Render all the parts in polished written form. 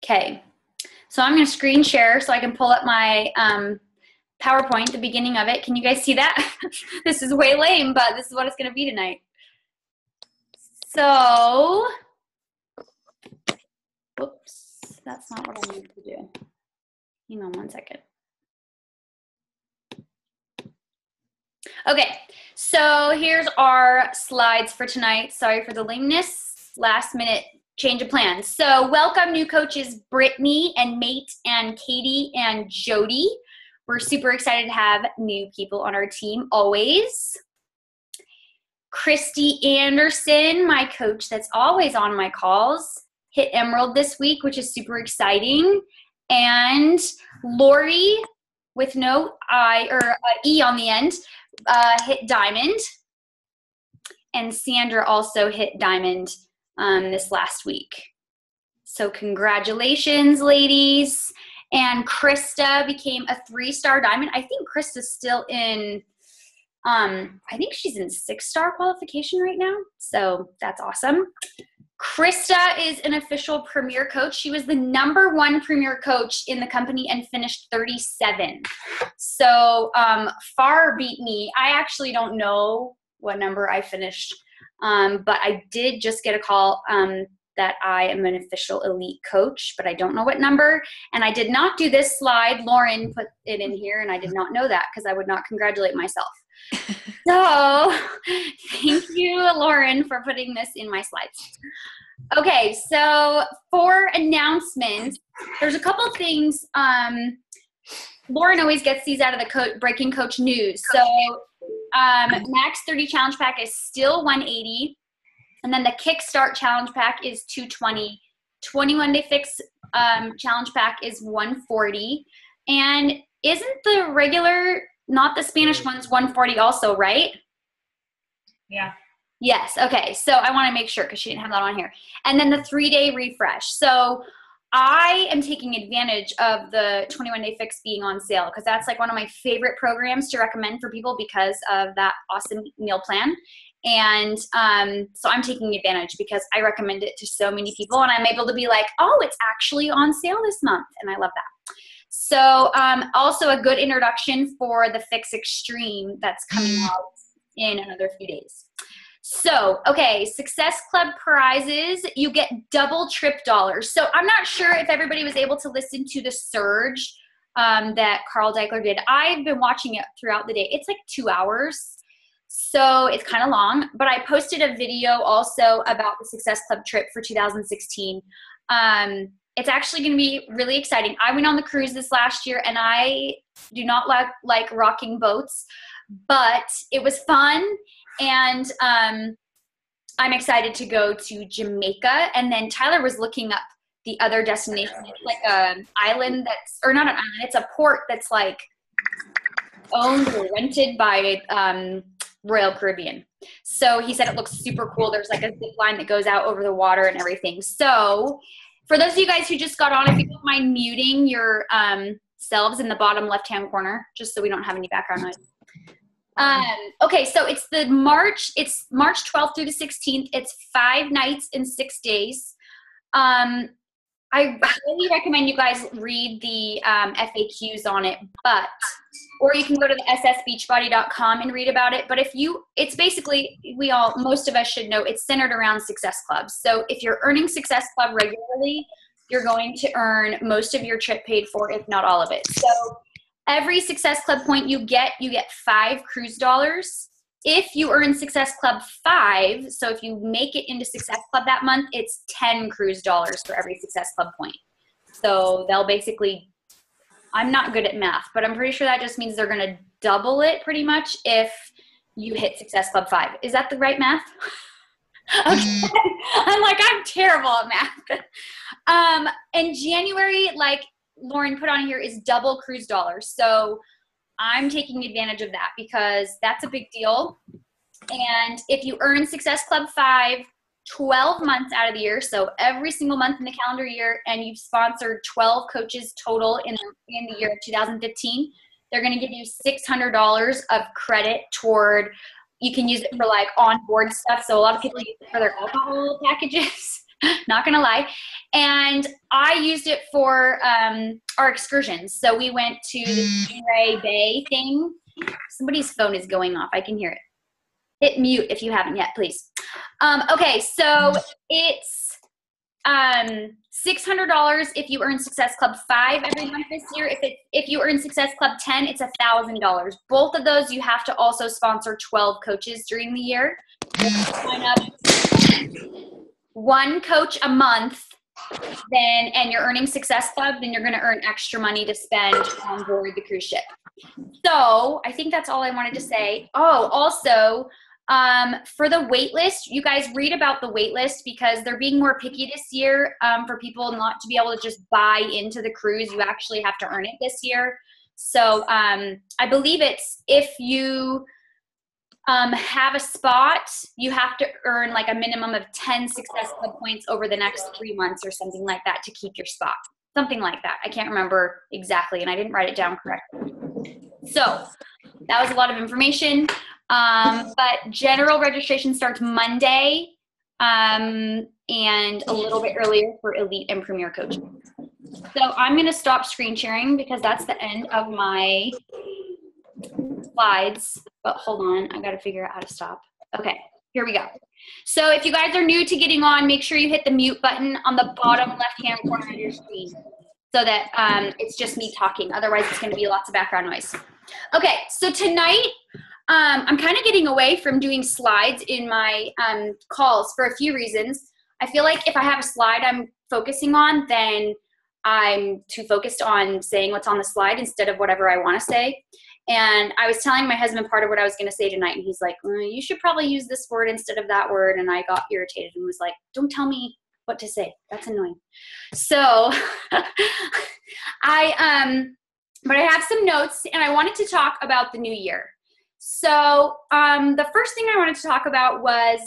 Okay, so I'm going to screen share so I can pull up my PowerPoint, the beginning of it. Can you guys see that? This is way lame, but this is what it's going to be tonight. So, whoops, that's not what I need to do. Hang on one second. Okay, so here's our slides for tonight. Sorry for the lameness, last minute change of plans. So welcome new coaches Brittany and Mate and Katie and Jody. We're super excited to have new people on our team always. Christy Anderson, my coach that's always on my calls, hit Emerald this week, which is super exciting. And Lori, with no I or E on the end, hit Diamond. And Sandra also hit Diamond this last week. So congratulations, ladies. And Krista became a 3-star Diamond. I think Krista's still in, I think she's in 6-star qualification right now. So that's awesome. Krista is an official Premier Coach. She was the #1 Premier Coach in the company and finished 37. So far beat me. I actually don't know what number I finished, but I did just get a call that I am an official elite coach, but I don't know what number. And I did not do this slide. Lauren put it in here, and I did not know that because I would not congratulate myself. So thank you, Lauren, for putting this in my slides. Okay, so for announcements, there's a couple things. Lauren always gets these out of the Breaking Coach News. So Max 30 Challenge Pack is still $180. And then the Kickstart Challenge Pack is $220. 21-Day Fix Challenge Pack is $140. And isn't the regular, not the Spanish ones, $140 also, right? Yeah. Yes. Okay. So I want to make sure because she didn't have that on here. And then the 3-day refresh. So I am taking advantage of the 21-Day Fix being on sale because that's like one of my favorite programs to recommend for people because of that awesome meal plan. And so I'm taking advantage because I recommend it to so many people and I'm able to be like, oh, it's actually on sale this month. And I love that. So also a good introduction for the Fix Extreme that's coming out in another few days. So, okay, Success Club prizes, you get double trip dollars. So I'm not sure if everybody was able to listen to the surge that Carl Deichler did. I've been watching it throughout the day. It's like 2 hours. So it's kind of long, but I posted a video also about the Success Club trip for 2016. It's actually going to be really exciting. I went on the cruise this last year and I do not like rocking boats, but it was fun. And I'm excited to go to Jamaica. And then Tyler was looking up the other destination. It's like an island that's, or not an island, it's a port that's like owned or rented by Royal Caribbean. So he said it looks super cool. There's like a zip line that goes out over the water and everything. So for those of you guys who just got on, if you don't mind muting your selves in the bottom left-hand corner, just so we don't have any background noise. Okay, so it's March 12th through the 16th. It's 5 nights and 6 days. I highly recommend you guys read the FAQs on it, or you can go to the ssbeachbody.com and read about it. But it's basically, most of us should know, it's centered around Success Club. So if you're earning Success Club regularly, you're going to earn most of your trip paid for, if not all of it. So every Success Club point you get 5 cruise dollars. If you earn Success Club 5, so if you make it into Success Club that month, it's 10 cruise dollars for every Success Club point. So they'll basically, I'm not good at math, but I'm pretty sure that just means they're going to double it pretty much if you hit Success Club 5. Is that the right math? Okay. I'm terrible at math. In January, like Lauren put on here, is double cruise dollars. So I'm taking advantage of that because that's a big deal. And if you earn Success Club 5, 12 months out of the year, so every single month in the calendar year, and you've sponsored 12 coaches total in the year of 2015, they're going to give you $600 of credit toward, you can use it for like onboard stuff. So a lot of people use it for their alcohol packages, not going to lie. And I used it for our excursions. So we went to the Stingray Bay thing. Somebody's phone is going off. I can hear it. Hit mute if you haven't yet, please. Okay, so it's $600 if you earn Success Club 5 every month this year. If you earn Success Club 10, it's $1,000. Both of those, you have to also sponsor 12 coaches during the year. You have to sign up one coach a month, and you're earning Success Club, then you're going to earn extra money to spend on board the cruise ship. So I think that's all I wanted to say. Oh, also, for the wait list, you guys read about the wait list because they're being more picky this year for people not to be able to just buy into the cruise. You actually have to earn it this year. So I believe it's if you have a spot, you have to earn like a minimum of 10 Success Club points over the next 3 months or something like that to keep your spot. Something like that. I can't remember exactly, and I didn't write it down correctly. So that was a lot of information. But general registration starts Monday and a little bit earlier for elite and premier coaching. So I'm going to stop screen sharing because that's the end of my slides. But hold on, I got to figure out how to stop. Okay, here we go. So if you guys are new to getting on, make sure you hit the mute button on the bottom left-hand corner of your screen so that it's just me talking. Otherwise, it's going to be lots of background noise. Okay, so tonight, I'm kind of getting away from doing slides in my calls for a few reasons. I feel like if I have a slide I'm focusing on, then I'm too focused on saying what's on the slide instead of whatever I want to say. And I was telling my husband part of what I was going to say tonight, and he's like, you should probably use this word instead of that word. And I got irritated and was like, don't tell me what to say. That's annoying. So but I have some notes, and I wanted to talk about the new year. So the first thing I wanted to talk about was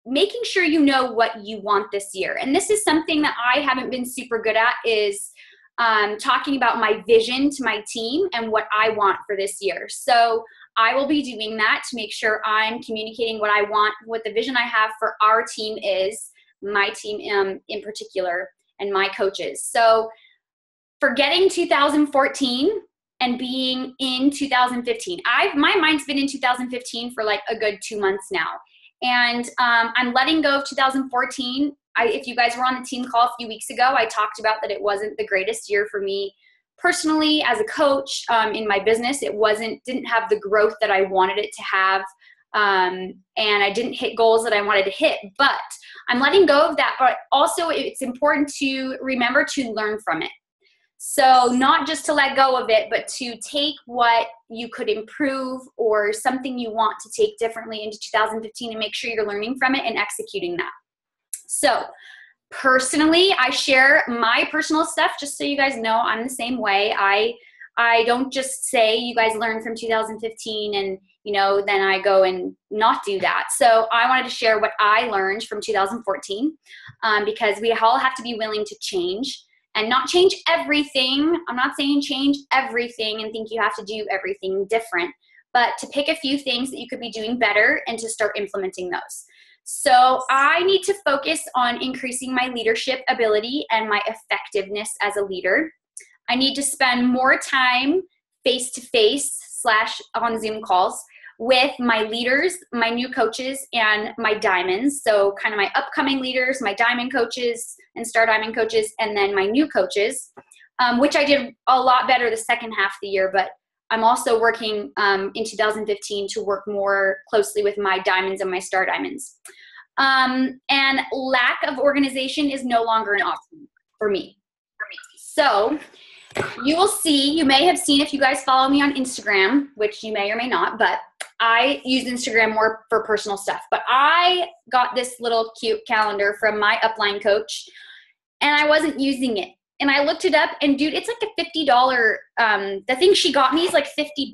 making sure you know what you want this year. And this is something that I haven't been super good at, is talking about my vision to my team and what I want for this year. So I will be doing that to make sure I'm communicating what I want, what the vision I have for our team is, my team in particular, and my coaches. So forgetting 2014 and being in 2015. My mind's been in 2015 for like a good 2 months now. And I'm letting go of 2014. If you guys were on the team call a few weeks ago, I talked about that it wasn't the greatest year for me personally as a coach in my business. It didn't have the growth that I wanted it to have. And I didn't hit goals that I wanted to hit, but I'm letting go of that. But also it's important to remember to learn from it. So not just to let go of it, but to take what you could improve or something you want to take differently into 2015 and make sure you're learning from it and executing that. So personally, I share my personal stuff just so you guys know I'm the same way. I don't just say you guys learn from 2015 and then I go and not do that. So I wanted to share what I learned from 2014 because we all have to be willing to change. And not change everything. I'm not saying change everything and think you have to do everything different, but to pick a few things that you could be doing better and to start implementing those. So I need to focus on increasing my leadership ability and my effectiveness as a leader. I need to spend more time face-to-face / on Zoom calls with my leaders, my new coaches, and my diamonds. So kind of my upcoming leaders, my diamond coaches and star diamond coaches, and then my new coaches, which I did a lot better the second half of the year, but I'm also working in 2015 to work more closely with my diamonds and my star diamonds. And lack of organization is no longer an option for me. So you may have seen if you guys follow me on Instagram, which you may or may not, but I use Instagram more for personal stuff. But I got this little cute calendar from my upline coach, and I wasn't using it. And I looked it up, and dude, it's like a $50, the thing she got me is like $50.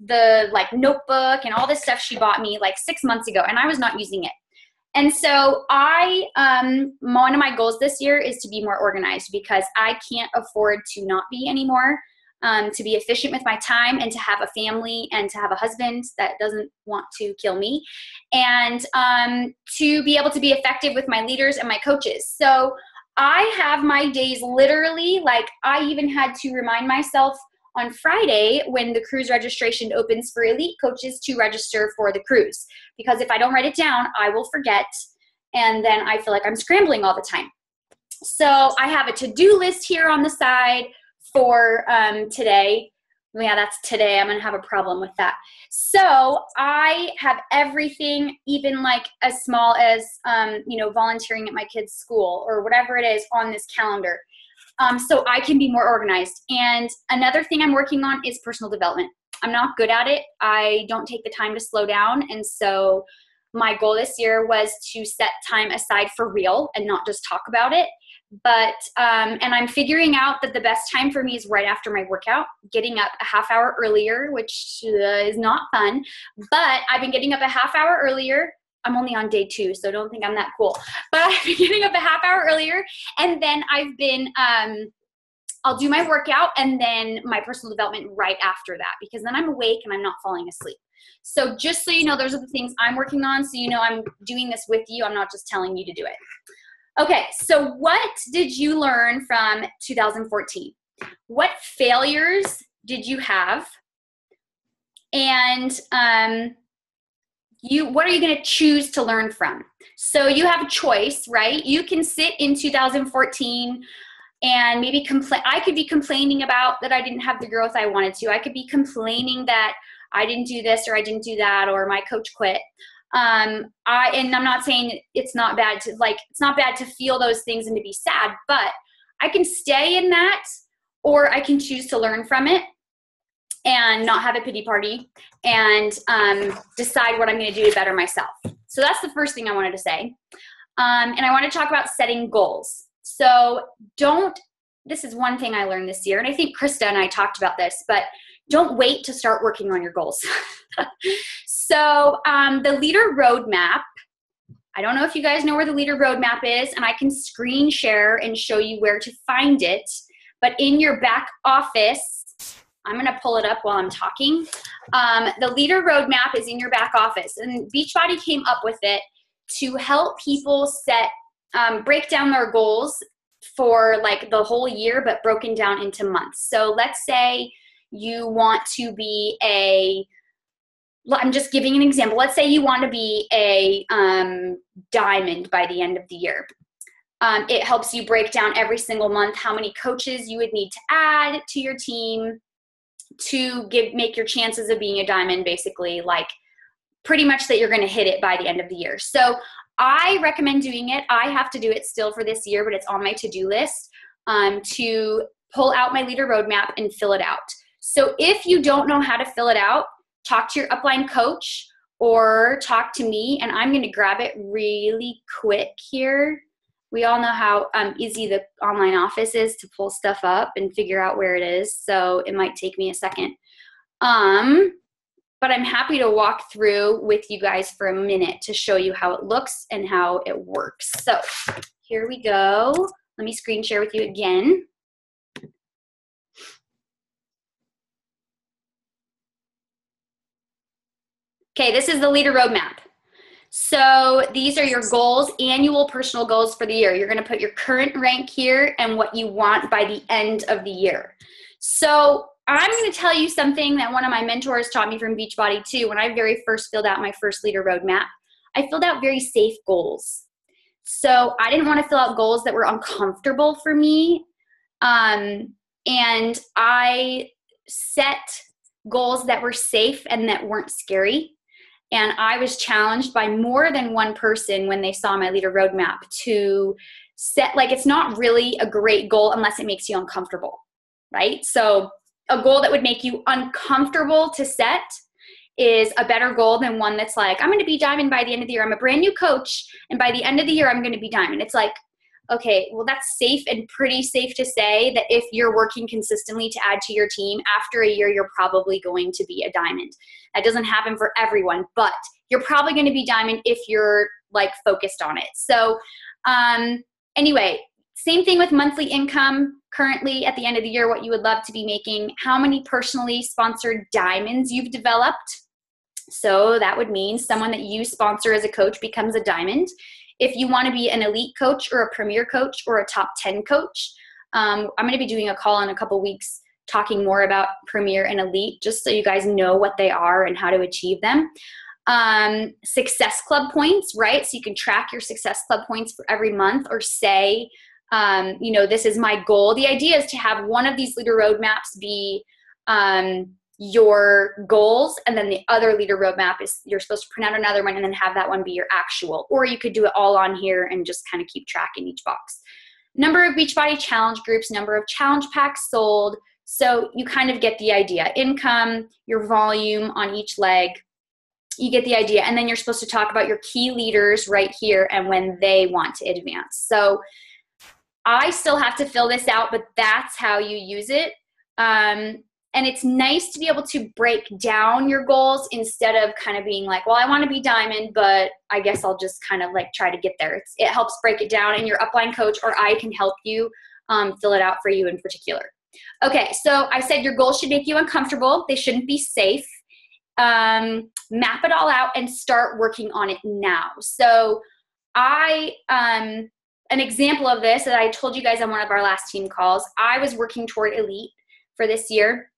The like notebook and all this stuff she bought me like 6 months ago, and I was not using it. And so one of my goals this year is to be more organized because I can't afford to not be anymore, to be efficient with my time and to have a family and to have a husband that doesn't want to kill me, and to be able to be effective with my leaders and my coaches. So I have my days literally, like I even had to remind myself on Friday when the cruise registration opens for elite coaches to register for the cruise. Because if I don't write it down, I will forget. And then I feel like I'm scrambling all the time. So I have a to-do list here on the side for today. Yeah, that's today. I'm going to have a problem with that. So I have everything, even like as small as, volunteering at my kid's school or whatever it is on this calendar. So I can be more organized. And another thing I'm working on is personal development. I'm not good at it. I don't take the time to slow down. And so my goal this year was to set time aside for real and not just talk about it. But, and I'm figuring out that the best time for me is right after my workout, getting up a half hour earlier, which is not fun, but I've been getting up a half hour earlier. I'm only on day 2, so don't think I'm that cool, but I've been getting up a half hour earlier. And then I've been, I'll do my workout and then my personal development right after that, because then I'm awake and I'm not falling asleep. So just so you know, those are the things I'm working on. So you know I'm doing this with you. I'm not just telling you to do it. Okay, so what did you learn from 2014? What failures did you have? And what are you going to choose to learn from? So you have a choice, right? You can sit in 2014 and maybe complain. I could be complaining about that I didn't have the growth I wanted to. I could be complaining that I didn't do this or I didn't do that or my coach quit. And I'm not saying it's not bad to feel those things and to be sad, but I can stay in that, or I can choose to learn from it and not have a pity party and decide what I'm going to do to better myself. So that's the first thing I wanted to say. And I want to talk about setting goals. So this is one thing I learned this year, and I think Krista and I talked about this, but don't wait to start working on your goals. So the leader roadmap, I don't know if you guys know where the leader roadmap is, and I can screen share and show you where to find it. But in your back office, I'm going to pull it up while I'm talking. The leader roadmap is in your back office, and Beachbody came up with it to help people break down their goals for like the whole year, but broken down into months. So let's say you want to be I'm just giving an example. Let's say you want to be a diamond by the end of the year. It helps you break down every single month how many coaches you would need to add to your team to make your chances of being a diamond basically like pretty much that you're going to hit it by the end of the year. So I recommend doing it. I have to do it still for this year, but it's on my to-do list to pull out my leader roadmap and fill it out. So if you don't know how to fill it out, talk to your upline coach or talk to me, and I'm going to grab it really quick here. We all know how easy the online office is to pull stuff up and figure out where it is, so it might take me a second. But I'm happy to walk through with you guys for a minute to show you how it looks and how it works. So here we go. Let me screen share with you again. Okay, this is the leader roadmap. So these are your goals, annual personal goals for the year. You're going to put your current rank here and what you want by the end of the year. So I'm going to tell you something that one of my mentors taught me from Beachbody too. When I very first filled out my first leader roadmap, I filled out very safe goals. So I didn't want to fill out goals that were uncomfortable for me. And I set goals that were safe and that weren't scary. And I was challenged by more than one person when they saw my leader roadmap to set, like, it's not really a great goal unless it makes you uncomfortable, right? So a goal that would make you uncomfortable to set is a better goal than one that's like, I'm going to be diamond by the end of the year. I'm a brand new coach, and by the end of the year, I'm going to be diamond. It's like, okay, well, that's safe and pretty safe to say that if you're working consistently to add to your team, after a year, you're probably going to be a diamond. That doesn't happen for everyone, but you're probably going to be diamond if you're like focused on it. So anyway, same thing with monthly income. Currently at the end of the year, what you would love to be making, how many personally sponsored diamonds you've developed. So that would mean someone that you sponsor as a coach becomes a diamond. if you want to be an elite coach or a premier coach or a top 10 coach. I'm going to be doing a call in a couple weeks talking more about premier and elite, just so you guys know what they are and how to achieve them. Success club points, right? So you can track your success club points for every month, or say, this is my goal. The idea is to have one of these leader roadmaps be your goals, and then the other leader roadmap is you're supposed to print out another one and then have that one be your actual. Or you could do it all on here and just kind of keep track in each box. Number of Beachbody challenge groups, number of challenge packs sold. So you kind of get the idea. Income, your volume on each leg. You get the idea. And then you're supposed to talk about your key leaders right here and when they want to advance. So I still have to fill this out, but that's how you use it. And it's nice to be able to break down your goals instead of kind of being like, well, I want to be diamond, but I guess I'll just kind of like try to get there. It helps break it down, and your upline coach or I can help you fill it out for you in particular. Okay, so I said your goals should make you uncomfortable. They shouldn't be safe. Map it all out and start working on it now. So an example of this that I told you guys on one of our last team calls, I was working toward elite for this year.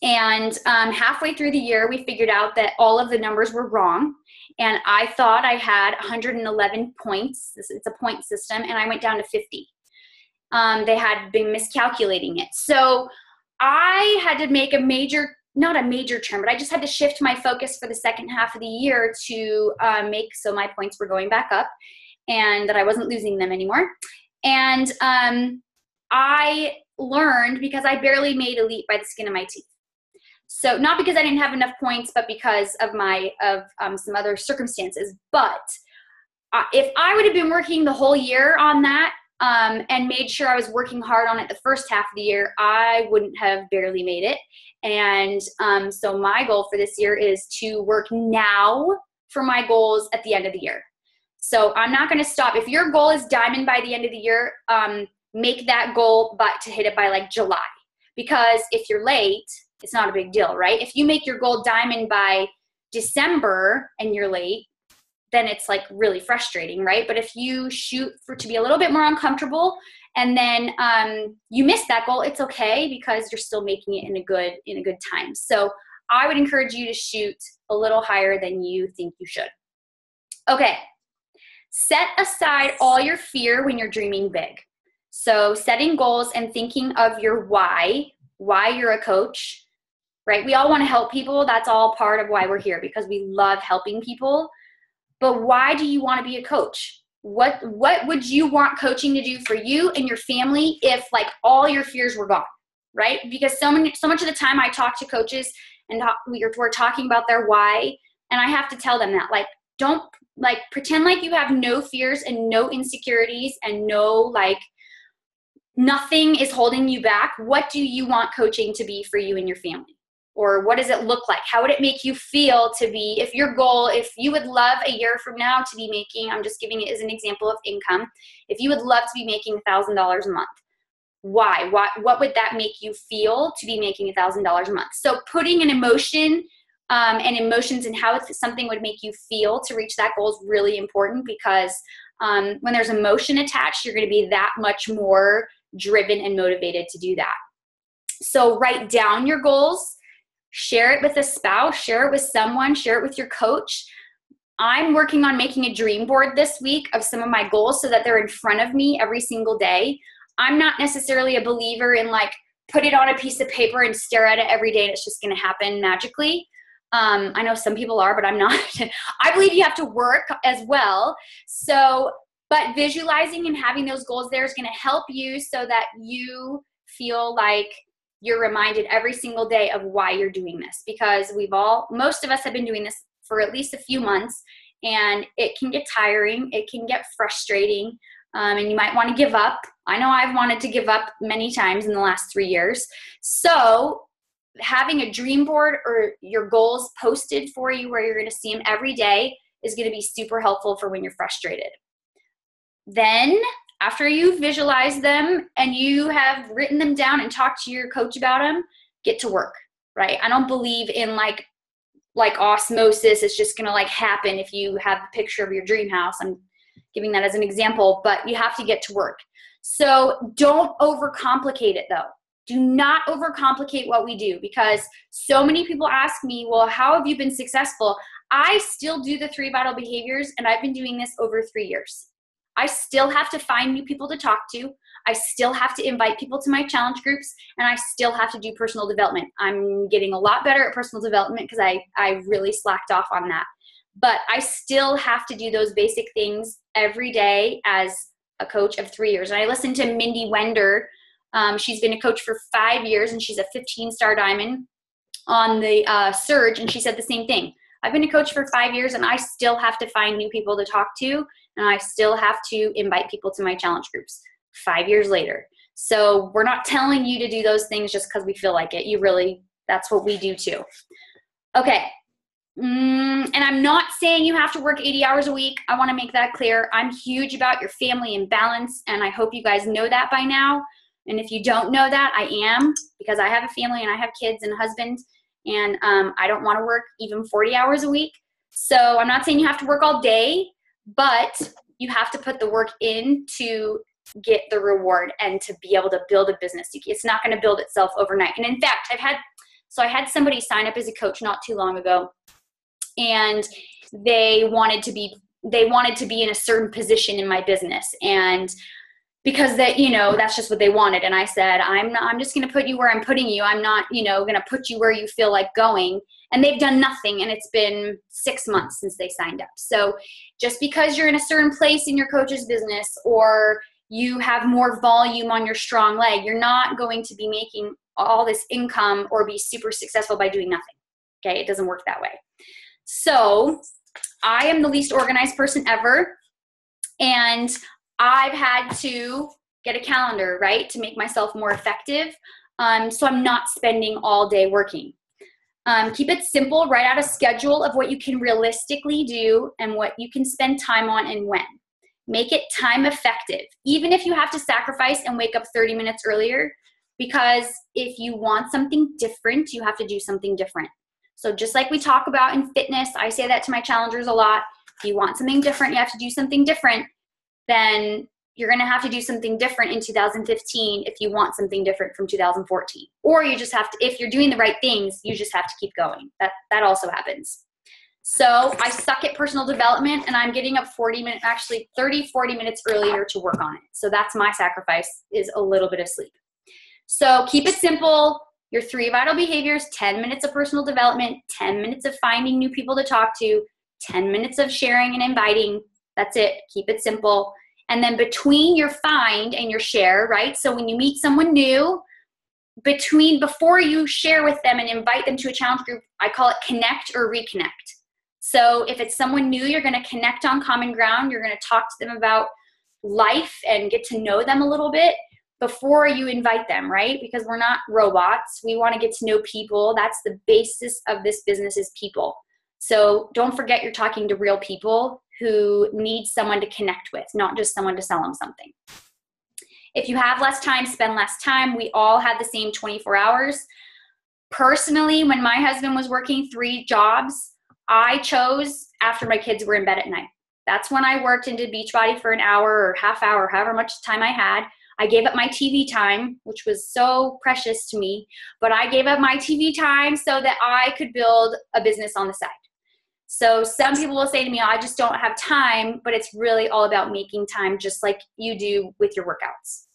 And halfway through the year, we figured out that all of the numbers were wrong. And I thought I had 111 points. It's a point system. And I went down to 50. They had been miscalculating it. So I had to make not a major turn, but I just had to shift my focus for the second half of the year to make so my points were going back up and that I wasn't losing them anymore. And I learned, because I barely made elite by the skin of my teeth. So not because I didn't have enough points, but because of some other circumstances. But if I would have been working the whole year on that and made sure I was working hard on it the first half of the year, I wouldn't have barely made it. And so my goal for this year is to work now for my goals at the end of the year. So I'm not going to stop. If your goal is diamond by the end of the year, make that goal but to hit it by like July. Because if you're late, it's not a big deal, right? If you make your goal diamond by December and you're late, then it's like really frustrating, right? But if you shoot for to be a little bit more uncomfortable and then you miss that goal, it's okay because you're still making it in a good time. So I would encourage you to shoot a little higher than you think you should. Okay, set aside all your fear when you're dreaming big. So setting goals and thinking of your why you're a coach, right? We all want to help people. That's all part of why we're here, because we love helping people. But why do you want to be a coach? What would you want coaching to do for you and your family if like all your fears were gone, right? Because so much of the time I talk to coaches and we're talking about their why, and I have to tell them that don't pretend like you have no fears and no insecurities and nothing is holding you back. What do you want coaching to be for you and your family? Or what does it look like? How would it make you feel to be, if you would love a year from now to be making, I'm just giving it as an example of income, if you would love to be making $1,000 a month, why? What would that make you feel to be making $1,000 a month? So putting an emotion and emotions and how something would make you feel to reach that goal is really important, because when there's emotion attached, you're going to be that much more driven and motivated to do that. So write down your goals. Share it with a spouse, share it with someone, share it with your coach. I'm working on making a dream board this week of some of my goals so that they're in front of me every single day. I'm not necessarily a believer in put it on a piece of paper and stare at it every day and it's just going to happen magically. I know some people are, but I'm not. I believe you have to work as well. But visualizing and having those goals there is going to help you so that you feel like you're reminded every single day of why you're doing this, because most of us have been doing this for at least a few months, and it can get tiring. It can get frustrating, and you might want to give up. I know I've wanted to give up many times in the last 3 years. So having a dream board or your goals posted for you where you're going to see them every day is going to be super helpful for when you're frustrated. Then after you've visualized them and you have written them down and talked to your coach about them, get to work, right? I don't believe in like osmosis. It's just going to happen if you have the picture of your dream house. giving that as an example, but you have to get to work. So don't overcomplicate it though. Do not overcomplicate what we do, because so many people ask me, well, how have you been successful? I still do the 3 vital behaviors, and I've been doing this over 3 years. I still have to find new people to talk to. I still have to invite people to my challenge groups, and I still have to do personal development. I'm getting a lot better at personal development because I really slacked off on that. But I still have to do those basic things every day as a coach of 3 years. And I listened to Mindy Wender. She's been a coach for 5 years, and she's a 15-star diamond on the Surge, and she said the same thing. I've been a coach for 5 years, and I still have to find new people to talk to, and I still have to invite people to my challenge groups 5 years later. So we're not telling you to do those things just because we feel like it. That's what we do too. Okay. And I'm not saying you have to work 80 hours a week. I want to make that clear. I'm huge about your family and balance, and I hope you guys know that by now. And if you don't know that, I am, because I have a family and I have kids and a husband, and I don't want to work even 40 hours a week. So I'm not saying you have to work all day, but you have to put the work in to get the reward and to be able to build a business. It's not going to build itself overnight. And in fact, I had somebody sign up as a coach not too long ago, and they wanted to be in a certain position in my business, and because that's just what they wanted. And I said, I'm just going to put you where I'm putting you. I'm not, going to put you where you feel like going. And they've done nothing. And it's been 6 months since they signed up. So just because you're in a certain place in your coach's business, or you have more volume on your strong leg, you're not going to be making all this income or be super successful by doing nothing. Okay. It doesn't work that way. So I am the least organized person ever. And I've had to get a calendar, right, to make myself more effective. So I'm not spending all day working. Keep it simple. Write out a schedule of what you can realistically do and what you can spend time on and when. Make it time effective, even if you have to sacrifice and wake up 30 minutes earlier, because if you want something different, you have to do something different. So just like we talk about in fitness, I say that to my challengers a lot. If you want something different, you have to do something different. Then you're going to have to do something different in 2015 if you want something different from 2014. Or you just have to, if you're doing the right things, you just have to keep going. That also happens. So I suck at personal development, and I'm getting up 40 minutes earlier to work on it. So that's my sacrifice, is a little bit of sleep. So keep it simple. Your 3 vital behaviors: 10 minutes of personal development, 10 minutes of finding new people to talk to, 10 minutes of sharing and inviting. That's it. Keep it simple. And then between your find and your share, right? So when you meet someone new, before you share with them and invite them to a challenge group, I call it connect or reconnect. So if it's someone new, you're going to connect on common ground. You're going to talk to them about life and get to know them a little bit before you invite them, right? Because we're not robots. We want to get to know people. That's the basis of this business, is people. So don't forget you're talking to real people who need someone to connect with, not just someone to sell them something. If you have less time, spend less time. We all had the same 24 hours. Personally, when my husband was working 3 jobs, I chose after my kids were in bed at night. That's when I worked and did Beachbody for an hour or half hour, however much time I had. I gave up my TV time, which was so precious to me, but I gave up my TV time so that I could build a business on the side. So some people will say to me, I just don't have time, but it's really all about making time, just like you do with your workouts.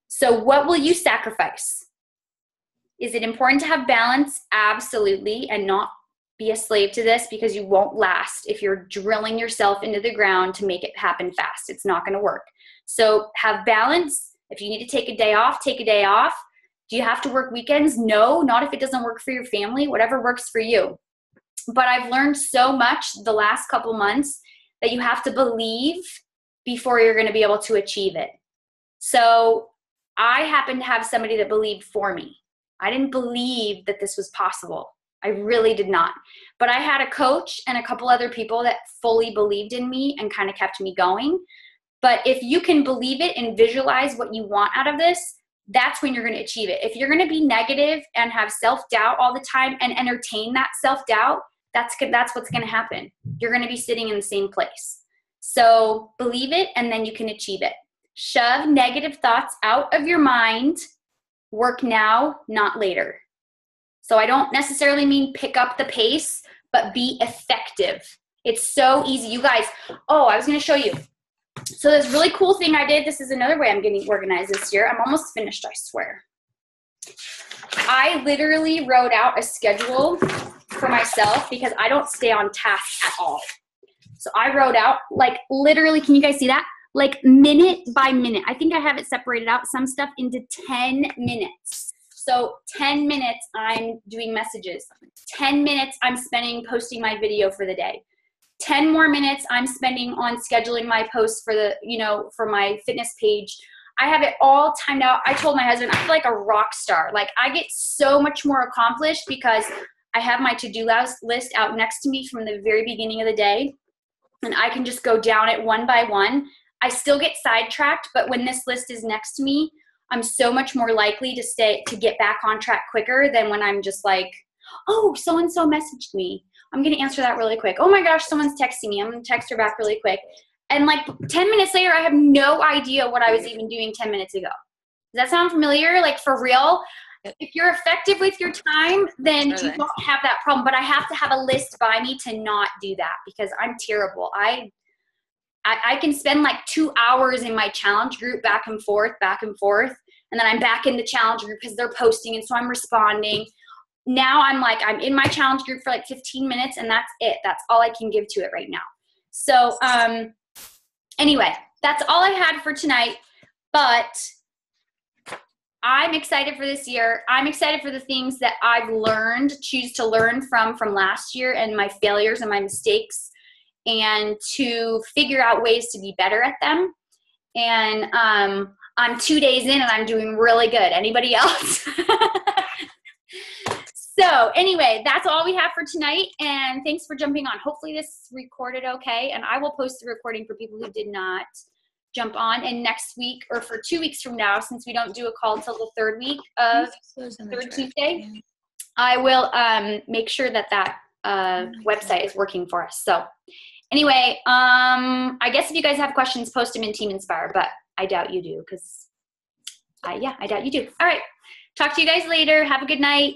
So what will you sacrifice? Is it important to have balance? Absolutely. And not be a slave to this, because you won't last if you're drilling yourself into the ground to make it happen fast. It's not going to work. So have balance. If you need to take a day off, take a day off. Do you have to work weekends? No, not if it doesn't work for your family. Whatever works for you. But I've learned so much the last couple months that you have to believe before you're going to be able to achieve it. So I happen to have somebody that believed for me. I didn't believe that this was possible. I really did not. But I had a coach and a couple other people that fully believed in me and kind of kept me going. But if you can believe it and visualize what you want out of this, that's when you're going to achieve it. If you're going to be negative and have self-doubt all the time and entertain that self-doubt, that's what's going to happen. You're going to be sitting in the same place. So believe it, and then you can achieve it. Shove negative thoughts out of your mind. Work now, not later. So I don't necessarily mean pick up the pace, but be effective. It's so easy. You guys, I was going to show you. So this really cool thing I did, this is another way I'm getting organized this year. I'm almost finished, I swear. I literally wrote out a schedule for myself because I don't stay on task at all. So I wrote out, like, literally, can you guys see that? Like, minute by minute. I think I have it separated out, some stuff into 10 minutes. So 10 minutes I'm doing messages. 10 minutes I'm spending posting my video for the day. 10 more minutes I'm spending on scheduling my posts for the, for my fitness page. I have it all timed out. I told my husband, I feel like a rock star. Like, I get so much more accomplished because I have my to-do list out next to me from the very beginning of the day. And I can just go down it one by one. I still get sidetracked, but when this list is next to me, I'm so much more likely to get back on track quicker than when I'm just like, oh, so-and-so messaged me. I'm going to answer that really quick. Oh my gosh, someone's texting me. I'm going to text her back really quick. And like 10 minutes later, I have no idea what I was even doing 10 minutes ago. Does that sound familiar? Like, for real? If you're effective with your time, then you don't have that problem. But I have to have a list by me to not do that because I'm terrible. I can spend like 2 hours in my challenge group back and forth. And then I'm back in the challenge group because they're posting. And so I'm responding. Now I'm in my challenge group for like 15 minutes and that's it. That's all I can give to it right now. So anyway, that's all I had for tonight. But I'm excited for this year. I'm excited for the things that I've choose to learn from last year and my failures and my mistakes, and to figure out ways to be better at them. And I'm 2 days in and I'm doing really good. Anybody else? So anyway, that's all we have for tonight. And thanks for jumping on. Hopefully this recorded okay. And I will post the recording for people who did not jump on. And next week, or for 2 weeks from now, since we don't do a call till the third week of third Tuesday, I will make sure that website is working for us. So anyway, I guess if you guys have questions, post them in Team Inspire, but I doubt you do because I doubt you do. All right. Talk to you guys later. Have a good night.